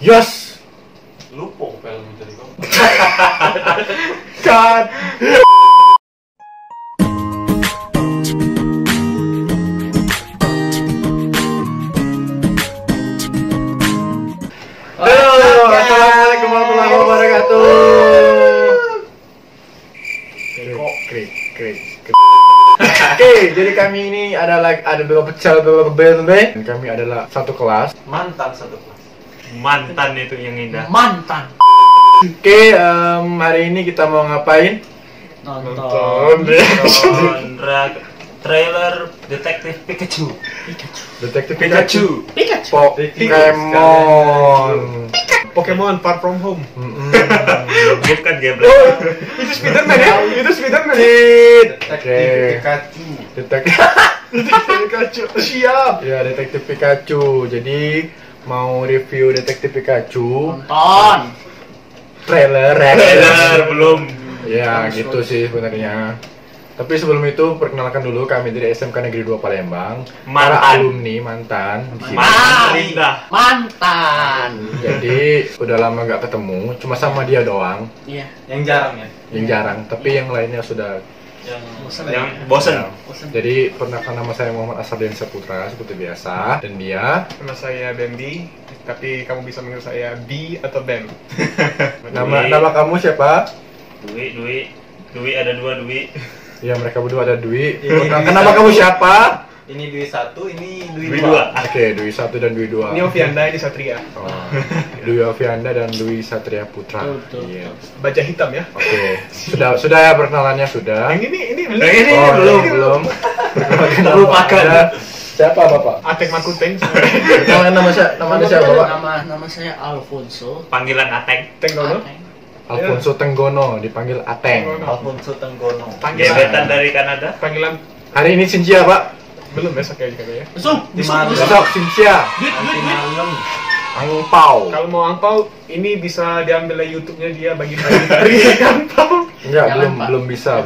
Yes. Lupa film tadi kok. Cut. Halo, assalamualaikum warahmatullahi wabarakatuh. Krik. Oke, jadi kami ini adalah ada beberapa dan kami adalah satu kelas. Mantan satu kelas. Mantan itu yang indah. Mantan. Oke, hari ini kita mau ngapain? Nonton. Trailer Detektif Pikachu. Detektif Pikachu. Pokemon Far From Home. Bukan game. Itu Spiderman ya? Itu Spiderman. Pikachu. Detektif Pikachu. Siap. Ya, Detektif Pikachu. Jadi mau review Detektif Pikachu. Nonton. Trailer Belum. Ya, gitu sih sebenarnya. Tapi sebelum itu perkenalkan dulu kami dari SMK Negeri 2 Palembang. Para alumni mantan. Mantan. Jadi udah lama nggak ketemu, cuma sama dia doang. Iya. Yang jarang ya. Yang jarang, tapi yang lainnya sudah. Yang bosen. Ya. Jadi perkenalkan, nama saya Muhammad Asardian Saputra seperti biasa, dan dia. Nama saya Bambi, tapi kamu bisa manggil saya B atau Bam. Nama kamu siapa? Dwi ada dua Dwi. Ya, mereka berdua ada Dwi. Perkenalkan nama kamu siapa? Ini Dwi 1, ini Dwi 2. Oke, Dwi 1 dan Dwi 2. Ini Ovianda, ini Satria. Oh, Dwi Ovianda dan Dwi Satria Putra. Betul. Iya. Baja hitam ya. Oke. Sudah ya perkenalannya sudah. Yang ini belum. Perkenalkan nama Terlupakan. Anda. Siapa Bapak? Atek Makuteng. Perkenalkan nama siapa Bapak? Nama saya Alfonso. Panggilan Ateng. Tenggono. Alfonso Tenggono, dipanggil Ateng. Alfonso Tenggono. Gebetan dari Kanada. Panggilan Hari ini Cynthia, Pak. belum besok ya kayaknya ya. Besok Cynthia. Malam. Angpau. Kalau mau angpau, ini bisa diambil dari YouTube-nya dia bagi-bagi dari angpau. Enggak, Jangan, Pak. belum bisa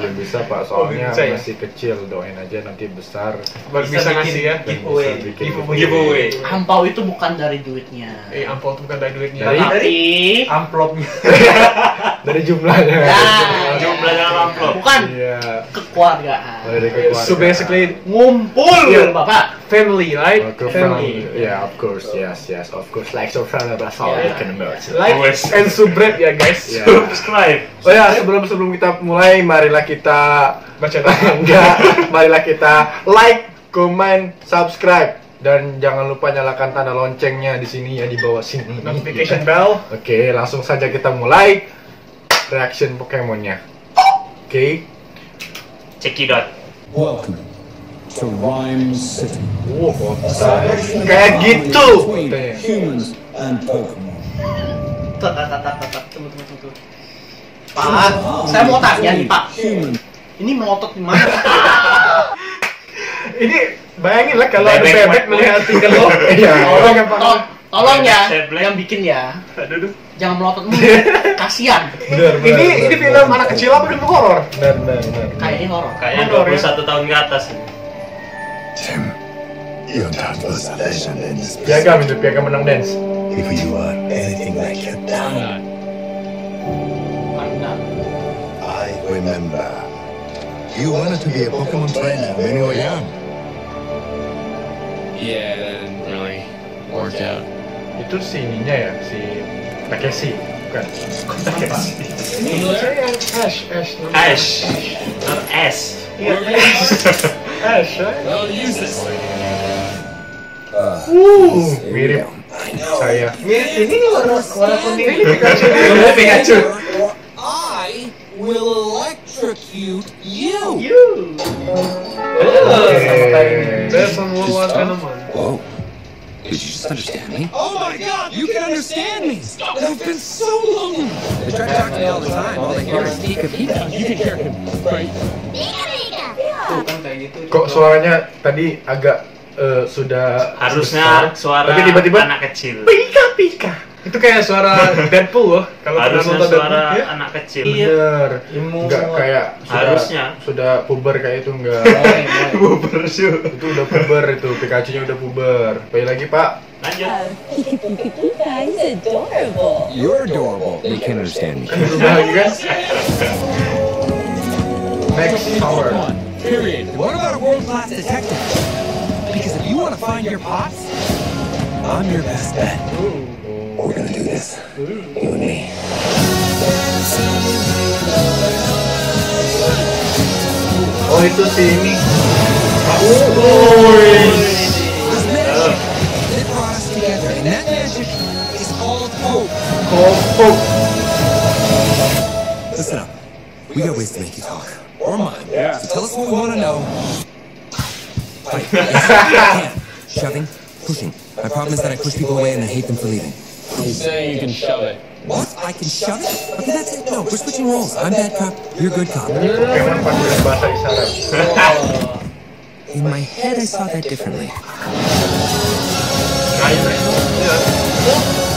Pak. Soalnya belum bisa ya? masih kecil, doain aja nanti besar. Baru bisa ngasih ya. Giveaway. Giveaway. Ampau itu bukan dari duitnya. Angpau itu bukan dari duitnya. Tapi Amplopnya. Dari jumlahnya. Jumlah dalam amplop. bukan Iya. kekeluargaan. Dari keluarga. So basically Ngumpul, Yeah. Bapak. family, right? Family. Yeah, of course. Yes, of course. Like so family, that's all we Yeah. can imagine. Like Always. and subscribe ya guys. Yeah. Subscribe. Oh ya, sebelum kita mulai, marilah kita Baca marilah kita like, comment, subscribe, dan jangan lupa nyalakan tanda loncengnya di sini ya, di bawah sini. notification bell. Oke, langsung saja kita mulai reaction Pokemonnya. Oke. Cekidot. Welcome to Rhyme City. Kayak gitu. Between humans and Pokemon. Tunggu. Pak, saya mau tanya nih, Pak. Human. Ini melotot di mana? Ini bayangin lah kalau ada Bebek bebek Mat. melihat tinggal lo. Iya. Tolong ya, Seblek. yang bikin ya. Aduh. Jangan melotot mulu. Kasihan. Ini film anak kecil apa film horor? Benar. Kayaknya horor. Kayaknya Horor, ya? 21 tahun ke atas. Tim, your dad was a legend in this Piagam itu, piagam menang dance. If you are anything like your dad, I remember. You wanted to be a Pokemon trainer when you were young. Yeah, that didn't really work out. Itu si ininya ya, si Takeshi, bukan? Saya Ash. Ash. Not S. Ash, right? Well, use this. Mirip saya. Mirip ini warna kuning. Ini Pikachu. Pikachu. I will electrocute you. Based on World War Phenomenon. Whoa. Did you just understand me? Oh my God! You can understand me. I've been so lonely. They try to talk to me all the time. All they hear is Pika Pika. You can hear him, right? Tuh kan kayak gitu. Kok suaranya tadi agak sudah Harusnya besar, suara tapi tiba-tiba anak kecil. Pika. Itu kayak suara Deadpool loh. Kalau pernah Harusnya nonton suara Deadpool, ya? anak kecil. Bener. Imut. Enggak kayak Harusnya. sudah puber kayak itu enggak. Puber sih. Itu udah puber itu, Pikachu-nya udah puber. Baik lagi, Pak. Lanjut. Pika is adorable. You're adorable. You can't understand me. Berubah lagi kan? Next power. Period. What about a world-class detective? Because if you want to find your pops, I'm your best bet. We're gonna do this. You and me. Oh, itu si ini. This magic, it brought us together, and that magic is called hope. Listen up. We got ways to make you talk. Or mine. So tell us what we want to know. Fight. Yes. Shoving. Pushing. My problem is that I push people away and I hate them for leaving. You say you can shove it. What? I can shove it? Okay, that's it. No, we're switching roles. I'm bad cop. You're good cop. Pokemon pakai bahasa isyarat. In my head, I saw that differently.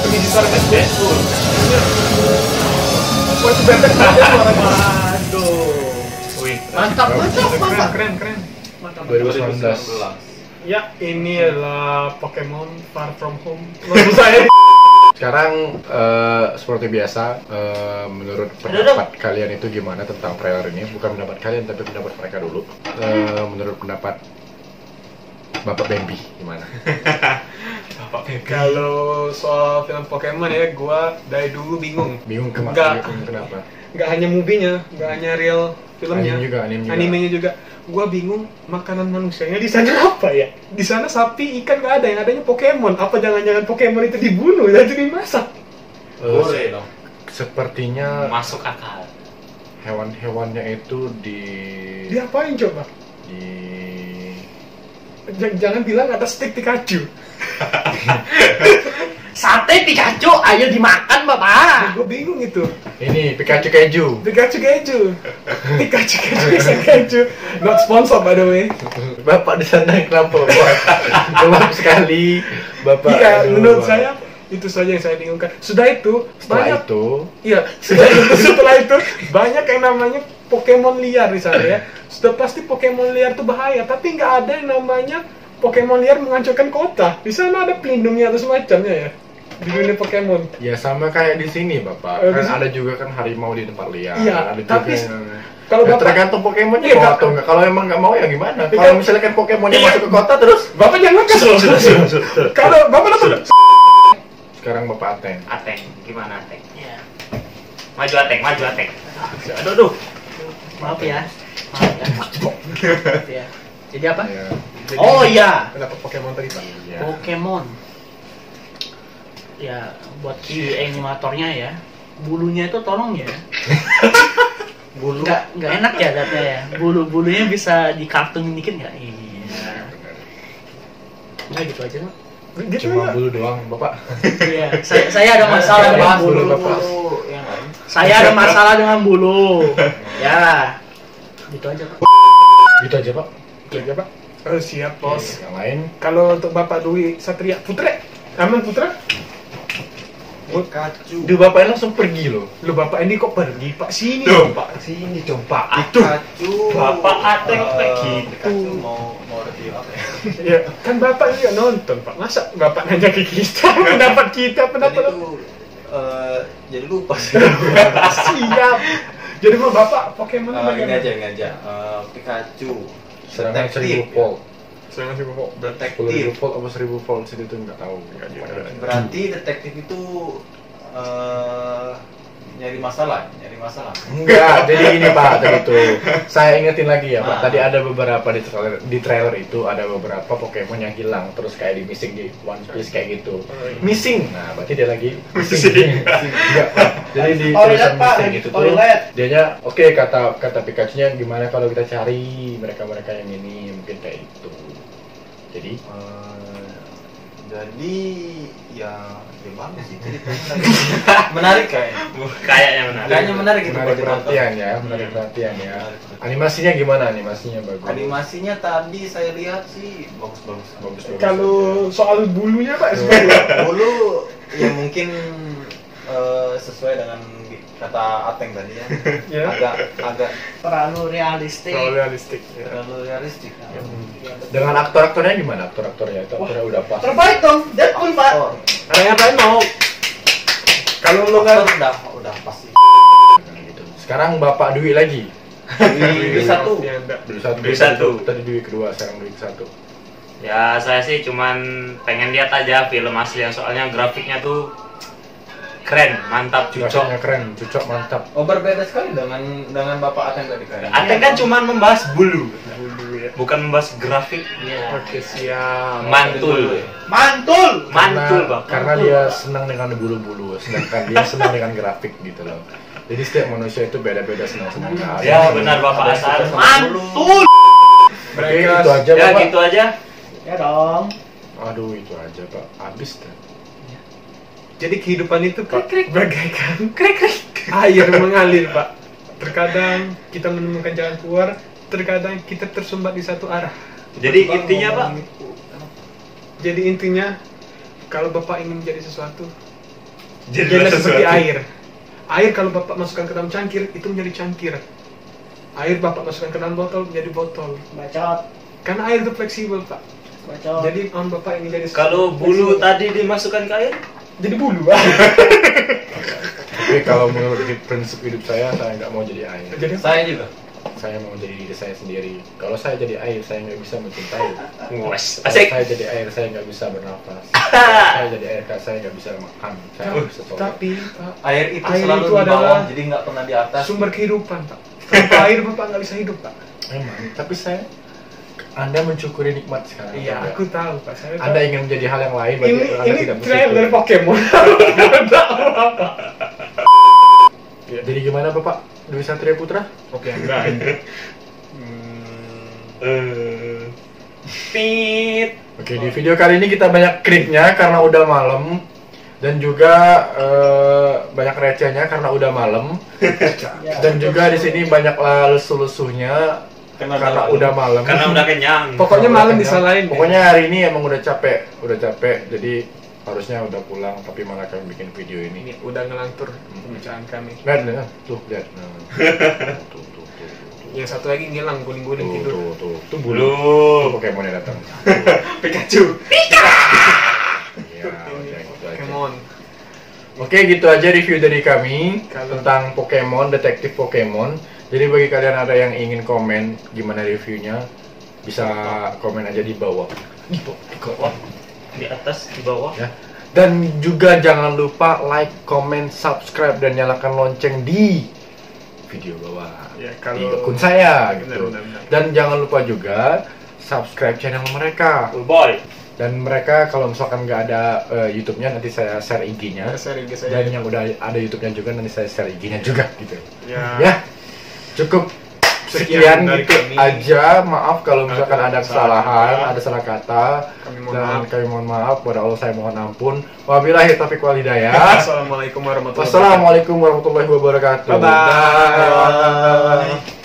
Ini di suara Deadpool. Wah, itu bebek banget suaranya. Wih. Mantap. Keren. 2019. Ya, ini adalah Pokemon Far From Home. Menurut saya. Sekarang seperti biasa, menurut pendapat kalian itu gimana tentang trailer ini? Bukan pendapat kalian, tapi pendapat mereka dulu. Menurut pendapat Bapak Bambi gimana? Kalau soal film Pokemon ya, gua dari dulu bingung. Bingung Enggak. kenapa? Nggak hanya movie-nya, nggak hanya real filmnya. Anime juga. Animenya juga. Gua bingung makanan manusianya di sana apa ya? Di sana sapi, ikan nggak ada, yang adanya Pokemon. Apa jangan-jangan Pokemon itu dibunuh dan jadi dimasak? Boleh dong. Sepertinya Masuk akal. hewan-hewannya itu Diapain coba? Jangan bilang ada steak Pikachu. Sate Pikachu, ayo dimakan bapak. Gue bingung itu. ini Pikachu keju. Pikachu bisa keju. Not sponsor by the way. Bapak di sana kenapa? Gelap sekali. Bapak. Iya, aduh, menurut Bapak. saya itu saja yang saya bingungkan. Setelah itu Setelah itu Iya, setelah itu banyak yang namanya Pokemon liar di sana ya. Sudah pasti Pokemon liar itu bahaya, tapi nggak ada yang namanya Pokemon liar menghancurkan kota. Di sana ada pelindungnya atau semacamnya ya. Di dunia Pokemon. ya sama kayak di sini Bapak. Di Kan sini. ada juga kan harimau di tempat liar. Iya, ada juga tapi yang- kalau ya, Bapak tergantung Pokemonnya Iya, mau Kak. atau enggak. Kalau emang nggak mau ya gimana? Iya, Kalau Kak. misalnya kan Pokemonnya Iya. masuk ke kota terus Bapak jangan ngekas loh. Kalau Bapak nonton sekarang Bapak Ateng. Ateng, gimana Ateng? Ya. Maju Ateng. Aduh. Maaf ya. Maaf ya. Jadi apa? Ya. Jadi, Oh iya, pendapat Pokemon tadi Pak. Ya. Pokemon. Ya, buat si animatornya ya, bulunya itu tolong ya. Bulu. Nggak enak ya liatnya ya. Bulunya bisa dikartunin dikit nggak? Iya. Udah gitu aja Pak. Gitu Cuma ya. bulu doang Bapak. Iya, saya ada masalah dengan Bahas bulu. dulu, Bapak. yang lain. Saya ada masalah dengan bulu. Ya. Gitu aja Pak. Gitu aja Pak. Oke, ya, Pak. Oh, siap, Bos. Yang lain Kalau untuk Bapak Dwi Satria Putra, aman Putra? Pikachu. Duh, Bapak langsung pergi loh. Lu Bapak ini kok pergi, Pak? Sini Duh. dong, Pak. Sini dong Pak. Pikachu. Bapak Ateng begitu. Pikachu mau review apa ya? Ya, kan Bapak juga nonton, Pak. Masa Bapak nanya ke kita, pendapat kita, Tadi pendapat tuh jadi lupa sih. siap. Jadi mau Bapak Pokemon Gini aja. Pikachu. Serangan Detektif, 1000 volt. Serangan sih Bapak. 10.000 Detektif. volt apa 1000 volt sih itu nggak tahu. Berarti detektif itu nyari masalah. Enggak, jadi ini Pak, tadi itu saya ingetin lagi ya Pak. Tadi ada beberapa di trailer itu ada beberapa Pokemon yang hilang terus kayak di missing di One Piece kayak gitu. Missing. Nah, berarti dia lagi missing. Enggak, Pak. Jadi di tulisan missing itu tuh dianya oke kata Pikachu-nya gimana kalau kita cari mereka-mereka yang ini mungkin kayak itu. Jadi Jadi ya bagus sih ceritanya. Menarik kayaknya. Kayaknya menarik gitu menarik kalau ditonton. perhatian ya, menarik perhatian ya. Animasinya gimana? Animasinya bagus. Animasinya tadi saya lihat sih bagus. Bagus. Kalau soal bulunya Pak, Dulu Ya mungkin sesuai dengan kata Ateng tadi ya. Ya. Agak Terlalu realistik. Terlalu realistik. Ya. terlalu realistik. Dengan aktor-aktornya gimana? Aktor-aktornya itu aktornya udah pas. Terbaik dong, Deadpool Pak. Oh, Ada yang lain mau? Kalau lu aktor nggak udah pasti. Gitu. Sekarang Bapak Dwi lagi. Dwi satu. Ya, enggak. Dwi satu. Tadi Dwi kedua, sekarang Dwi satu. Ya saya sih cuman pengen lihat aja film asli yang soalnya grafiknya tuh keren, mantap, Grafiknya cocok. keren, cocok, mantap. Oh, berbeda sekali dengan Bapak Ateng tadi kayak. Ateng kan cuman membahas bulu, Dulu ya. bukan membahas grafik. Iya. Oke, siap. Mantul, Mantul. mantul Bapak. Karena dia senang dengan bulu-bulu, sedangkan dia senang dengan grafik gitu loh. Jadi setiap manusia itu beda-beda senang-senang. Ya benar Bapak Asar. Mantul. Oke, itu aja Ya Bapak. gitu aja. Ya dong. Aduh, itu aja Pak. Habis dah. Jadi kehidupan itu Pak bagaikan air mengalir Pak. Terkadang kita menemukan jalan keluar, terkadang kita tersumbat di satu arah. Jadi intinya Pak, Jadi intinya kalau Bapak ingin menjadi sesuatu, jadilah jadilah seperti sesuatu. air. Air kalau Bapak masukkan ke dalam cangkir itu menjadi cangkir. Air Bapak masukkan ke dalam botol menjadi botol. Bacot. Karena air itu fleksibel Pak. Bacot. Jadi Bapak ingin jadi Kalau bulu tadi dimasukkan ke air, jadi bulu. Tapi kalau menurut prinsip hidup saya nggak mau jadi air. Jadi Saya juga. Saya mau jadi diri saya sendiri. Kalau saya jadi air, saya nggak bisa mencintai. wes, Kalau asik. saya jadi air, saya nggak bisa bernafas. Kalau saya jadi air, saya nggak bisa makan. Saya nggak bisa sholat. tapi Pak, Air itu Air selalu itu di bawah, adalah jadi nggak pernah di atas. sumber kehidupan Pak. Tanpa air Bapak nggak bisa hidup Pak. Memang, tapi Anda mencukuri nikmat sekarang. Iya, Anda. aku tahu Pak. Saya Anda ingin menjadi hal yang lain, berarti Anda ini tidak trailer dari bersyukur. Pokemon. Jadi gimana Bapak Dwi Satria Putra? Oke, enggak. Pit. Oke, di video kali ini kita banyak kriknya karena udah malam dan juga banyak recehnya karena udah malam dan juga di sini banyak lesu-lesunya karena udah malam. Karena udah kenyang. Pokoknya Karena malam udah kenyang. disalahin. Pokoknya hari ini emang udah capek, jadi harusnya udah pulang tapi malah kami bikin video ini. Ini udah ngelantur pembicaraan kami. Lihat, tuh lihat. Nah. Tuh. Yang satu lagi ngilang guling-guling tidur. Tuh bulu. Tuh Pokemon yang datang. Pikachu. Iya, udah gitu aja. Pokemon. Oke, gitu aja review dari kami Kalau- tentang Pokemon, detektif Pokemon. Jadi bagi kalian ada yang ingin komen gimana reviewnya, bisa komen aja di bawah. Di bawah. Di atas, di bawah. Ya. Dan juga jangan lupa like, comment, subscribe dan nyalakan lonceng di video bawah. Ya, Di kalau akun saya gitu. Benar. Dan jangan lupa juga subscribe channel mereka. Full boy. Dan mereka kalau misalkan nggak ada YouTube-nya nanti saya share IG-nya. seri saya. Dan yang udah ada YouTube-nya juga nanti saya share IG-nya juga gitu. Ya. Ya. Cukup sekian Sekian dari gitu kami. aja. Maaf kalau misalkan Ada ada kesalahan, kata. ada salah kata. Kami mohon Dan maaf. kami mohon maaf. Kepada Allah saya mohon ampun. Wabillahi taufiq wal hidayah. Assalamualaikum warahmatullahi wabarakatuh. Wassalamualaikum warahmatullahi wabarakatuh. Bye-bye. Bye.